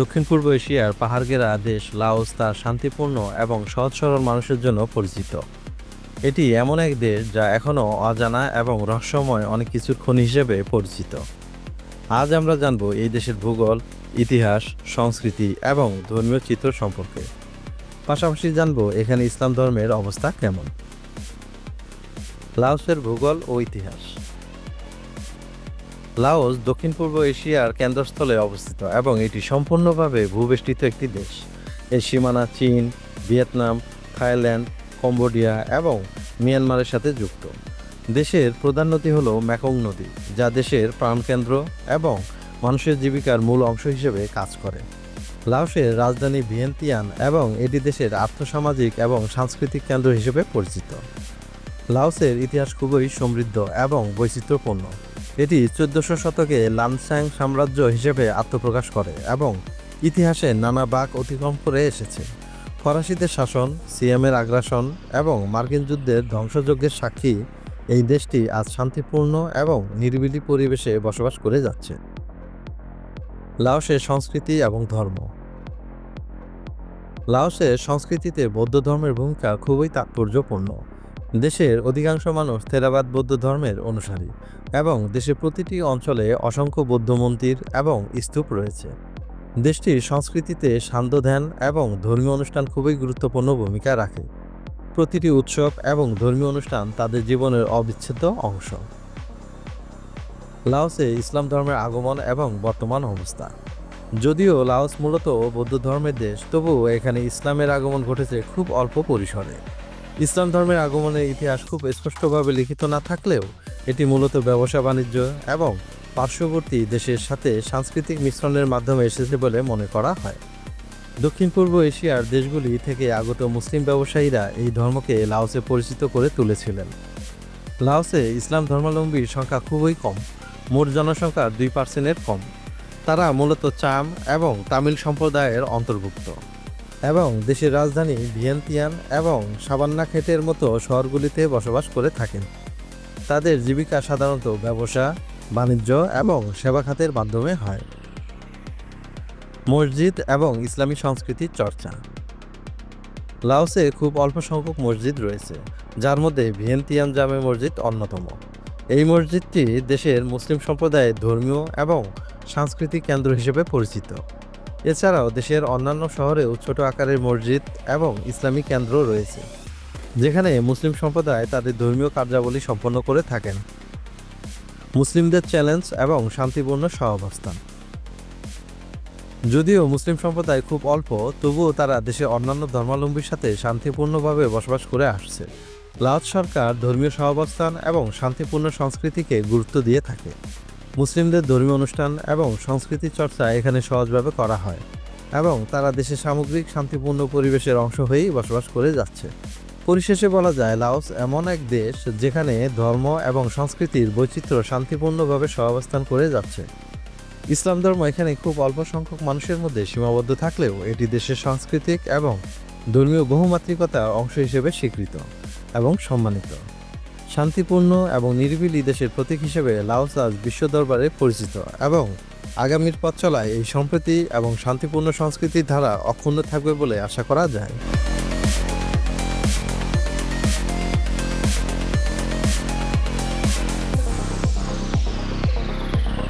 দক্ষিণ পূর্ব এশিয়ার পাহাড়ঘেরা দেশ লাওস তার শান্তিপূর্ণ এবং সহজ সরল মানুষের জন্য পরিচিত। এটি এমন এক দেশ যা এখনও অজানা এবং রহস্যময় অনেক কিছুর খনি হিসেবে পরিচিত। আজ আমরা জানব এই দেশের ভূগোল, ইতিহাস, সংস্কৃতি এবং ধর্মীয় চিত্র সম্পর্কে। পাশাপাশি জানব এখানে ইসলাম ধর্মের অবস্থা কেমন। লাওসের ভূগোল ও ইতিহাস। লাওস দক্ষিণ পূর্ব এশিয়ার কেন্দ্রস্থলে অবস্থিত এবং এটি সম্পূর্ণভাবে ভূবেষ্টিত একটি দেশ। এর সীমানা চীন, ভিয়েতনাম, থাইল্যান্ড, কম্বোডিয়া এবং মিয়ানমারের সাথে যুক্ত। দেশের প্রধান নদী হল মেকং নদী, যা দেশের প্রাণকেন্দ্র এবং মানুষের জীবিকার মূল অংশ হিসেবে কাজ করে। লাওসের রাজধানী ভিয়েন্তিয়ান এবং এটি দেশের আর্থসামাজিক এবং সাংস্কৃতিক কেন্দ্র হিসেবে পরিচিত। লাওসের ইতিহাস খুবই সমৃদ্ধ এবং বৈচিত্র্যপূর্ণ। এটি 1400 শতকে লানসাং সাম্রাজ্য হিসেবে আত্মপ্রকাশ করে এবং ইতিহাসে নানা বাঁক অতিক্রম করে এসেছে। ফরাসিদের শাসন, সিয়ামের আগ্রাসন এবং মার্কিন যুদ্ধের ধ্বংসযজ্ঞের সাক্ষী এই দেশটি আজ শান্তিপূর্ণ এবং নিরিবিলি পরিবেশে বসবাস করে যাচ্ছে। লাওসের সংস্কৃতি এবং ধর্ম। লাওসের সংস্কৃতিতে বৌদ্ধ ধর্মের ভূমিকা খুবই তাৎপর্যপূর্ণ। দেশের অধিকাংশ মানুষ থেরাবাদ বৌদ্ধ ধর্মের অনুসারী এবং দেশের প্রতিটি অঞ্চলে অসংখ্য বৌদ্ধ মন্দির এবং স্তূপ রয়েছে। দেশটির সংস্কৃতিতে সান্ধ্য ধ্যান এবং ধর্মীয় অনুষ্ঠান খুবই গুরুত্বপূর্ণ ভূমিকা রাখে। প্রতিটি উৎসব এবং ধর্মীয় অনুষ্ঠান তাদের জীবনের অবিচ্ছেদ্য অংশ। লাওসে ইসলাম ধর্মের আগমন এবং বর্তমান অবস্থা। যদিও লাওস মূলত বৌদ্ধ ধর্মের দেশ, তবুও এখানে ইসলামের আগমন ঘটেছে খুব অল্প পরিসরে। ইসলাম ধর্মের আগমনের ইতিহাস খুব স্পষ্টভাবে লিখিত না থাকলেও এটি মূলত ব্যবসা বাণিজ্য এবং পার্শ্ববর্তী দেশের সাথে সাংস্কৃতিক মিশ্রণের মাধ্যমে এসেছে বলে মনে করা হয়। দক্ষিণ পূর্ব এশিয়ার দেশগুলি থেকে আগত মুসলিম ব্যবসায়ীরা এই ধর্মকে লাওসে পরিচিত করে তুলেছিলেন। লাওসে ইসলাম ধর্মাবলম্বীর সংখ্যা খুবই কম, মোট জনসংখ্যার 2%-এর কম। তারা মূলত চাম এবং তামিল সম্প্রদায়ের অন্তর্ভুক্ত এবং দেশের রাজধানী ভিয়েন্তিয়ান এবং সাবান্নাখেটের মতো শহরগুলিতে বসবাস করে থাকেন। তাদের জীবিকা সাধারণত ব্যবসা, বাণিজ্য এবং সেবা খাতের মাধ্যমে হয়। মসজিদ এবং ইসলামী সংস্কৃতির চর্চা। লাওসে খুব অল্প সংখ্যক মসজিদ রয়েছে, যার মধ্যে ভিয়েন্তিয়ান জামে মসজিদ অন্যতম। এই মসজিদটি দেশের মুসলিম সম্প্রদায়ের ধর্মীয় এবং সাংস্কৃতিক কেন্দ্র হিসেবে পরিচিত। এছাড়াও দেশের অন্যান্য শহরেও ছোট আকারের মসজিদ এবং ইসলামী কেন্দ্র রয়েছে, যেখানে মুসলিম সম্প্রদায় তাদের ধর্মীয় কার্যাবলী সম্পন্ন করে থাকেন। মুসলিমদের চ্যালেঞ্জ এবং শান্তিপূর্ণ সহাবস্থান। যদিও মুসলিম সম্প্রদায় খুব অল্প, তবুও তারা দেশের অন্যান্য ধর্মাবলম্বীর সাথে শান্তিপূর্ণভাবে বসবাস করে আসছে। লাওস সরকার ধর্মীয় সহাবস্থান এবং শান্তিপূর্ণ সংস্কৃতিকে গুরুত্ব দিয়ে থাকে। মুসলিমদের ধর্মীয় অনুষ্ঠান এবং সংস্কৃতি চর্চা এখানে সহজভাবে করা হয় এবং তারা দেশের সামগ্রিক শান্তিপূর্ণ পরিবেশের অংশ হয়েই বসবাস করে যাচ্ছে। পরিশেষে বলা যায়, লাওস এমন এক দেশ যেখানে ধর্ম এবং সংস্কৃতির বৈচিত্র্য শান্তিপূর্ণভাবে সহাবস্থান করে যাচ্ছে। ইসলাম ধর্ম এখানে খুব অল্প সংখ্যক মানুষের মধ্যে সীমাবদ্ধ থাকলেও এটি দেশের সাংস্কৃতিক এবং ধর্মীয় বহুমাত্রিকতার অংশ হিসেবে স্বীকৃত এবং সম্মানিত। শান্তিপূর্ণ এবং নিরিবিলি দেশের প্রতীক হিসেবে লাওস আজ বিশ্ব দরবারে পরিচিত এবং আগামীর পথ চলায় এই সম্প্রীতি এবং শান্তিপূর্ণ সংস্কৃতির ধারা অক্ষুণ্ণ থাকবে বলে আশা করা যায়।